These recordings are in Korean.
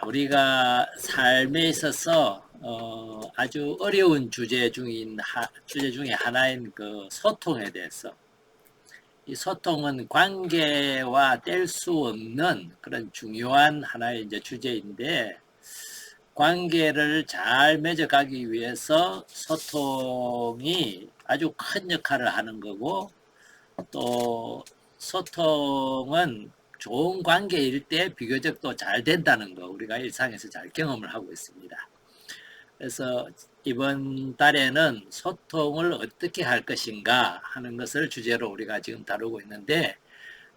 우리가 삶에 있어서 아주 어려운 주제 중에 하나인 그 소통에 대해서, 이 소통은 관계와 뗄 수 없는 그런 중요한 하나의 이제 주제인데, 관계를 잘 맺어가기 위해서 소통이 아주 큰 역할을 하는 거고, 또 소통은 좋은 관계일 때 비교적 또 잘 된다는 거 우리가 일상에서 잘 경험을 하고 있습니다. 그래서 이번 달에는 소통을 어떻게 할 것인가 하는 것을 주제로 우리가 지금 다루고 있는데,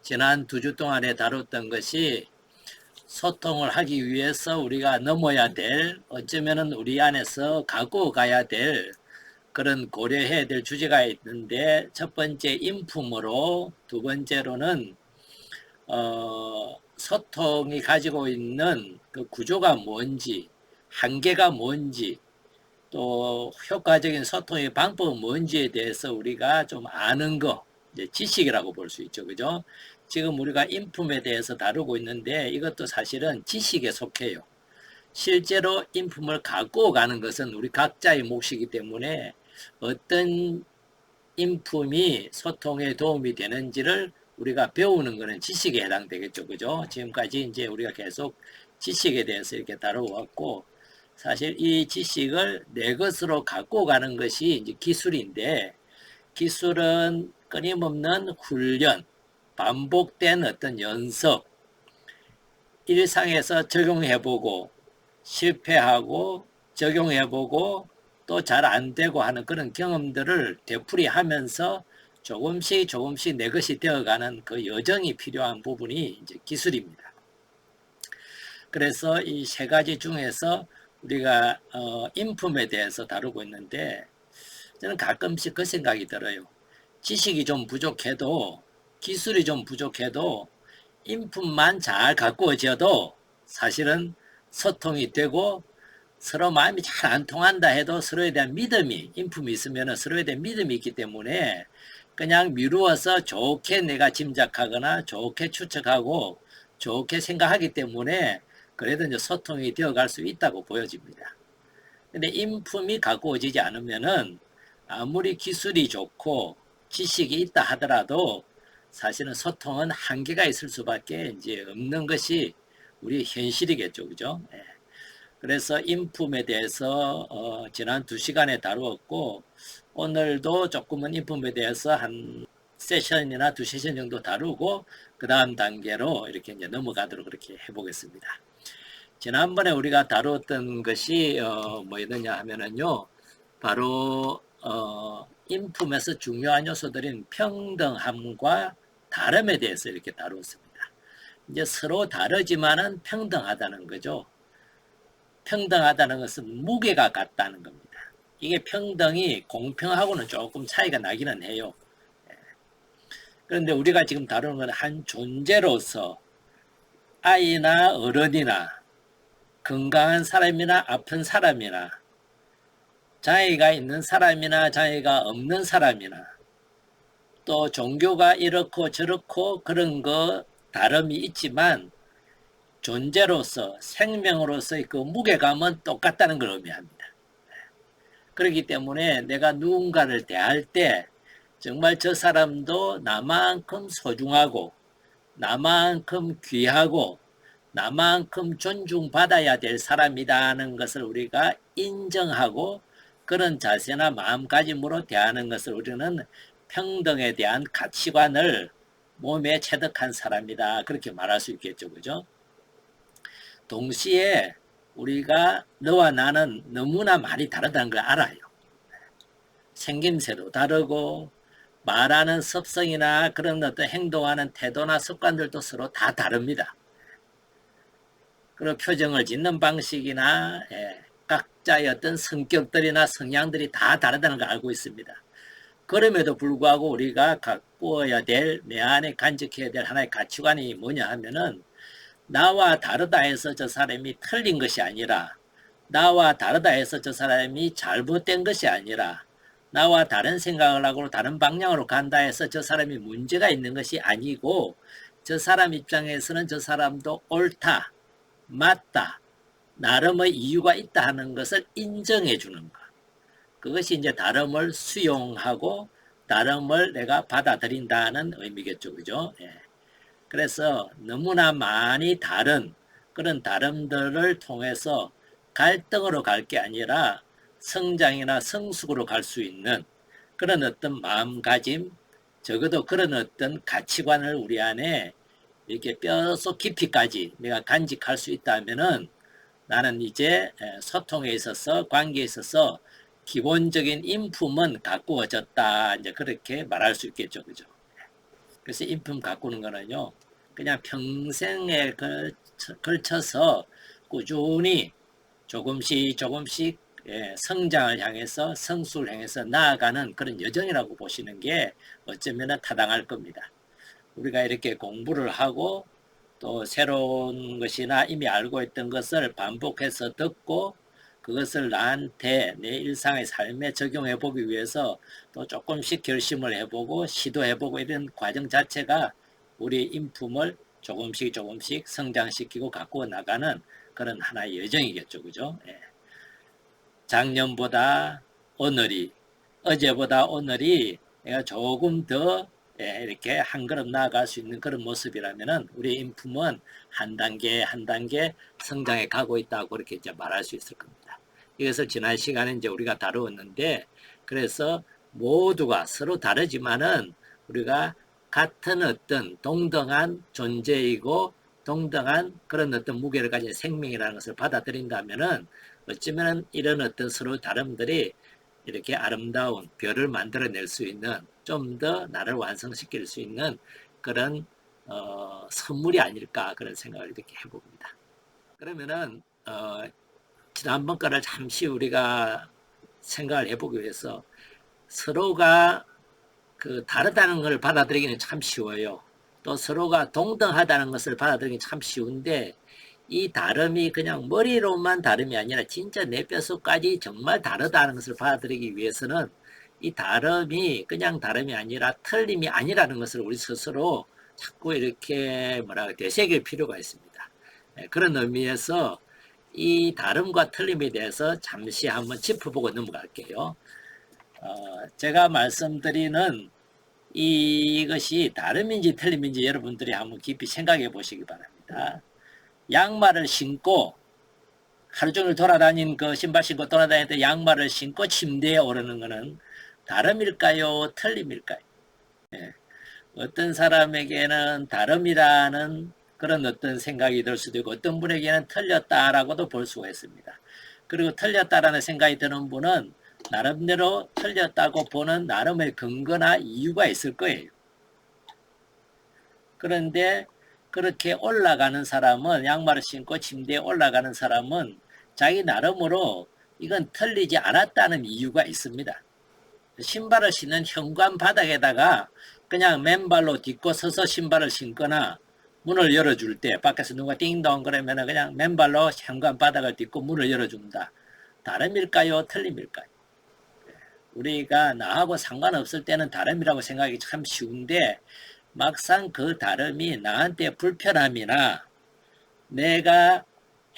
지난 2주 동안에 다뤘던 것이 소통을 하기 위해서 우리가 넘어야 될, 어쩌면은 우리 안에서 갖고 가야 될 그런 고려해야 될 주제가 있는데, 첫 번째 인품으로, 두 번째로는 소통이 가지고 있는 그 구조가 뭔지, 한계가 뭔지, 또 효과적인 소통의 방법은 뭔지에 대해서 우리가 좀 아는 거, 이제 지식이라고 볼 수 있죠. 그죠? 지금 우리가 인품에 대해서 다루고 있는데, 이것도 사실은 지식에 속해요. 실제로 인품을 갖고 가는 것은 우리 각자의 몫이기 때문에, 어떤 인품이 소통에 도움이 되는지를 우리가 배우는 것은 지식에 해당되겠죠. 그죠? 지금까지 이제 우리가 계속 지식에 대해서 이렇게 다뤄왔고, 사실 이 지식을 내 것으로 갖고 가는 것이 이제 기술인데, 기술은 끊임없는 훈련, 반복된 어떤 연습, 일상에서 적용해보고, 실패하고, 적용해보고, 또 잘 안 되고 하는 그런 경험들을 되풀이하면서 조금씩 내 것이 되어가는 그 여정이 필요한 부분이 이제 기술입니다. 그래서 이 세 가지 중에서 우리가 인품에 대해서 다루고 있는데, 저는 가끔씩 그 생각이 들어요. 지식이 좀 부족해도, 기술이 좀 부족해도 인품만 잘 가꾸어져도 사실은 소통이 되고, 서로 마음이 잘 안 통한다 해도 서로에 대한 믿음이, 인품이 있으면 서로에 대한 믿음이 있기 때문에 그냥 미루어서 좋게 내가 짐작하거나 좋게 추측하고 좋게 생각하기 때문에 그래도 이제 소통이 되어갈 수 있다고 보여집니다. 근데 인품이 가꾸어지지 않으면은 아무리 기술이 좋고 지식이 있다 하더라도 사실은 소통은 한계가 있을 수밖에 이제 없는 것이 우리 현실이겠죠. 그죠? 예. 그래서 인품에 대해서 지난 2시간에 다루었고, 오늘도 조금은 인품에 대해서 한 세션이나 2세션 정도 다루고, 그 다음 단계로 이렇게 이제 넘어가도록 그렇게 해보겠습니다. 지난번에 우리가 다루었던 것이 뭐였느냐 하면은요, 바로 인품에서 중요한 요소들인 평등함과 다름에 대해서 이렇게 다루었습니다. 이제 서로 다르지만은 평등하다는 거죠. 평등하다는 것은 무게가 같다는 겁니다. 이게 평등이 공평하고는 조금 차이가 나기는 해요. 그런데 우리가 지금 다루는 건 한 존재로서 아이나 어른이나 건강한 사람이나 아픈 사람이나 장애가 있는 사람이나 장애가 없는 사람이나 또 종교가 이렇고 저렇고 그런 거 다름이 있지만 존재로서 생명으로서의 그 무게감은 똑같다는 걸 의미합니다. 그렇기 때문에 내가 누군가를 대할 때 정말 저 사람도 나만큼 소중하고 나만큼 귀하고 나만큼 존중받아야 될 사람이라는 것을 우리가 인정하고 그런 자세나 마음가짐으로 대하는 것을 우리는 평등에 대한 가치관을 몸에 체득한 사람이다, 그렇게 말할 수 있겠죠. 그죠? 동시에 우리가 너와 나는 너무나 많이 다르다는 걸 알아요. 생김새도 다르고 말하는 습성이나 그런 어떤 행동하는 태도나 습관들도 서로 다 다릅니다. 그리고 표정을 짓는 방식이나 각자의 어떤 성격들이나 성향들이 다 다르다는 걸 알고 있습니다. 그럼에도 불구하고 우리가 갖고야 될, 내 안에 간직해야 될 하나의 가치관이 뭐냐 하면은, 나와 다르다 해서 저 사람이 틀린 것이 아니라, 나와 다르다 해서 저 사람이 잘못된 것이 아니라, 나와 다른 생각을 하고 다른 방향으로 간다 해서 저 사람이 문제가 있는 것이 아니고, 저 사람 입장에서는 저 사람도 옳다, 맞다, 나름의 이유가 있다 하는 것을 인정해 주는 것. 그것이 이제 다름을 수용하고 다름을 내가 받아들인다는 의미겠죠. 그죠? 예. 그래서 너무나 많이 다른 그런 다름들을 통해서 갈등으로 갈 게 아니라 성장이나 성숙으로 갈 수 있는 그런 어떤 마음가짐, 적어도 그런 어떤 가치관을 우리 안에 이렇게 뼛속 깊이까지 내가 간직할 수 있다면은 나는 이제 소통에 있어서 관계에 있어서 기본적인 인품은 가꾸어졌다. 이제 그렇게 말할 수 있겠죠. 그죠? 그래서 인품 가꾸는 거는요. 그냥 평생에 걸쳐서 꾸준히 조금씩 성장을 향해서 성숙을 향해서 나아가는 그런 여정이라고 보시는 게 어쩌면 타당할 겁니다. 우리가 이렇게 공부를 하고 또 새로운 것이나 이미 알고 있던 것을 반복해서 듣고 그것을 나한테 내 일상의 삶에 적용해 보기 위해서 또 조금씩 결심을 해보고 시도해보고 이런 과정 자체가 우리 인품을 조금씩 성장시키고 가꾸어 나가는 그런 하나의 여정이겠죠. 그죠? 예. 작년보다 오늘이, 어제보다 오늘이 내가 조금 더 이렇게 한 걸음 나아갈 수 있는 그런 모습이라면은 우리 인품은 한 단계 성장해 가고 있다고 그렇게 이제 말할 수 있을 겁니다. 이것을 지난 시간에 이제 우리가 다루었는데, 그래서 모두가 서로 다르지만은 우리가 같은 어떤 동등한 존재이고 동등한 그런 어떤 무게를 가진 생명이라는 것을 받아들인다면은 어쩌면 이런 어떤 서로 다름들이 이렇게 아름다운 별을 만들어낼 수 있는 좀 더 나를 완성시킬 수 있는 그런 선물이 아닐까 그런 생각을 이렇게 해봅니다. 그러면은 지난번 거를 잠시 우리가 생각을 해보기 위해서 서로가 그 다르다는 걸 받아들이기는 참 쉬워요. 또 서로가 동등하다는 것을 받아들이기 참 쉬운데 이 다름이 그냥 머리로만 다름이 아니라 진짜 내 뼛속까지 정말 다르다는 것을 받아들이기 위해서는 이 다름이 그냥 다름이 아니라 틀림이 아니라는 것을 우리 스스로 자꾸 이렇게 되새길 필요가 있습니다. 그런 의미에서 이 다름과 틀림에 대해서 잠시 한번 짚어보고 넘어갈게요. 제가 말씀드리는 이것이 다름인지 틀림인지 여러분들이 한번 깊이 생각해 보시기 바랍니다. 양말을 신고 하루 종일 돌아다닌 그 신발 신고 돌아다닐 때 양말을 신고 침대에 오르는 것은 다름일까요? 틀림일까요? 예. 어떤 사람에게는 다름이라는 그런 어떤 생각이 들 수도 있고 어떤 분에게는 틀렸다라고도 볼 수가 있습니다. 그리고 틀렸다라는 생각이 드는 분은 나름대로 틀렸다고 보는 나름의 근거나 이유가 있을 거예요. 그런데 그렇게 올라가는 사람은 양말을 신고 침대에 올라가는 사람은 자기 나름으로 이건 틀리지 않았다는 이유가 있습니다. 신발을 신는 현관 바닥에다가 그냥 맨발로 딛고 서서 신발을 신거나 문을 열어줄 때 밖에서 누가 띵동 그러면 그냥 맨발로 현관 바닥을 딛고 문을 열어준다. 다름일까요? 틀림일까요? 우리가 나하고 상관없을 때는 다름이라고 생각하기 참 쉬운데 막상 그 다름이 나한테 불편함이나 내가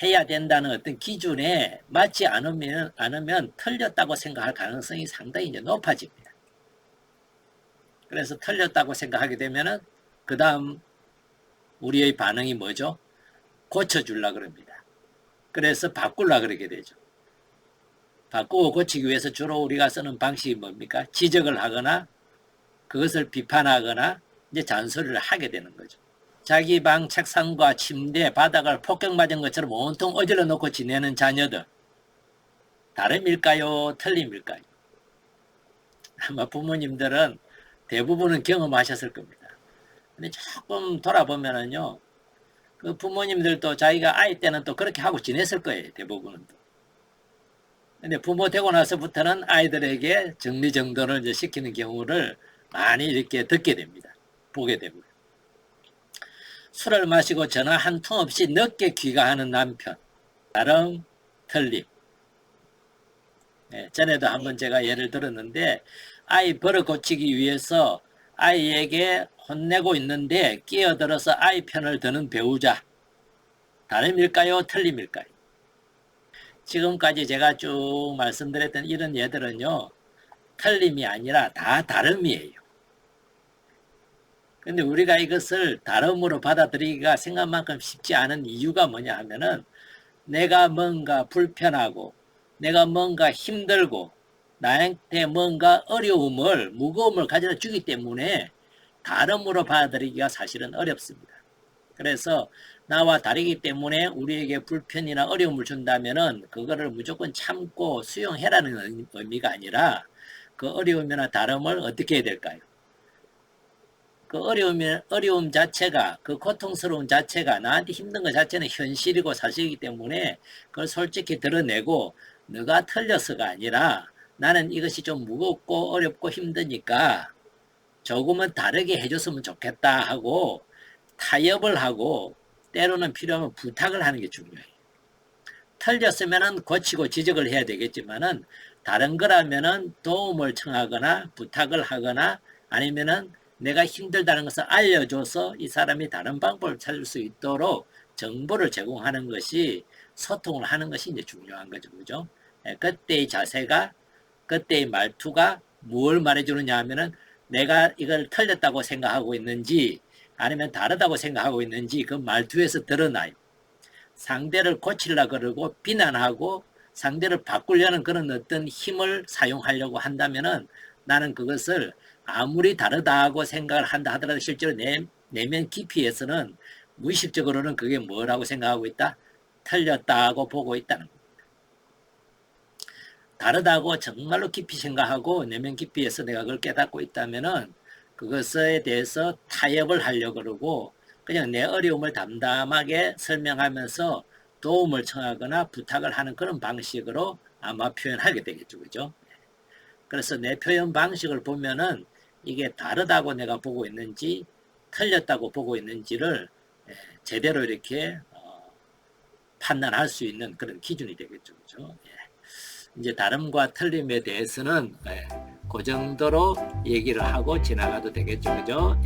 해야 된다는 어떤 기준에 맞지 않으면 틀렸다고 생각할 가능성이 상당히 이제 높아집니다. 그래서 틀렸다고 생각하게 되면은 그 다음 우리의 반응이 뭐죠? 고쳐주려고 그럽니다. 그래서 바꾸려고 그러게 되죠. 바꾸고 고치기 위해서 주로 우리가 쓰는 방식이 뭡니까? 지적을 하거나 그것을 비판하거나 이제 잔소리를 하게 되는 거죠. 자기 방 책상과 침대, 바닥을 폭격맞은 것처럼 온통 어질러 놓고 지내는 자녀들. 다름일까요? 틀림일까요? 아마 부모님들은 대부분은 경험하셨을 겁니다. 근데 조금 돌아보면은요, 그 부모님들도 자기가 아이 때는 또 그렇게 하고 지냈을 거예요, 대부분은. 근데 부모 되고 나서부터는 아이들에게 정리정돈을 이제 시키는 경우를 많이 이렇게 듣게 됩니다. 보게 되고요. 술을 마시고 전화 한 통 없이 늦게 귀가하는 남편. 다름, 틀림. 전에도 한번 제가 예를 들었는데 아이 버릇 고치기 위해서 아이에게 혼내고 있는데 끼어들어서 아이 편을 드는 배우자. 다름일까요? 틀림일까요? 지금까지 제가 쭉 말씀드렸던 이런 예들은요, 틀림이 아니라 다 다름이에요. 근데 우리가 이것을 다름으로 받아들이기가 생각만큼 쉽지 않은 이유가 뭐냐 하면은, 내가 뭔가 불편하고 내가 뭔가 힘들고 나한테 뭔가 어려움을, 무거움을 가져다 주기 때문에 다름으로 받아들이기가 사실은 어렵습니다. 그래서 나와 다르기 때문에 우리에게 불편이나 어려움을 준다면은 그거를 무조건 참고 수용해라는 의미가 아니라, 그 어려움이나 다름을 어떻게 해야 될까요? 그 어려움 자체가, 그 고통스러운 자체가, 나한테 힘든 것 자체는 현실이고 사실이기 때문에 그걸 솔직히 드러내고, 너가 틀려서가 아니라 나는 이것이 좀 무겁고 어렵고 힘드니까 조금은 다르게 해줬으면 좋겠다 하고 타협을 하고, 때로는 필요하면 부탁을 하는 게 중요해요. 틀렸으면은 고치고 지적을 해야 되겠지만은, 다른 거라면은 도움을 청하거나 부탁을 하거나, 아니면은 내가 힘들다는 것을 알려줘서 이 사람이 다른 방법을 찾을 수 있도록 정보를 제공하는 것이, 소통을 하는 것이 이제 중요한 거죠. 그죠? 그때의 자세가, 그때의 말투가 뭘 말해주느냐 하면은, 내가 이걸 틀렸다고 생각하고 있는지 아니면 다르다고 생각하고 있는지 그 말투에서 드러나요. 상대를 고치려고 그러고 비난하고 상대를 바꾸려는 그런 어떤 힘을 사용하려고 한다면은, 나는 그것을 아무리 다르다고 생각을 한다 하더라도 실제로 내면 깊이에서는 무의식적으로는 그게 뭐라고 생각하고 있다? 틀렸다고 보고 있다는 겁니다. 다르다고 정말로 깊이 생각하고 내면 깊이에서 내가 그걸 깨닫고 있다면은, 그것에 대해서 타협을 하려고 그러고 그냥 내 어려움을 담담하게 설명하면서 도움을 청하거나 부탁을 하는 그런 방식으로 아마 표현하게 되겠죠. 그죠? 그래서 내 표현 방식을 보면은 이게 다르다고 내가 보고 있는지 틀렸다고 보고 있는지를 제대로 이렇게 판단할 수 있는 그런 기준이 되겠죠. 그죠? 이제 다름과 틀림에 대해서는 그 정도로 얘기를 하고 지나가도 되겠죠. 그죠?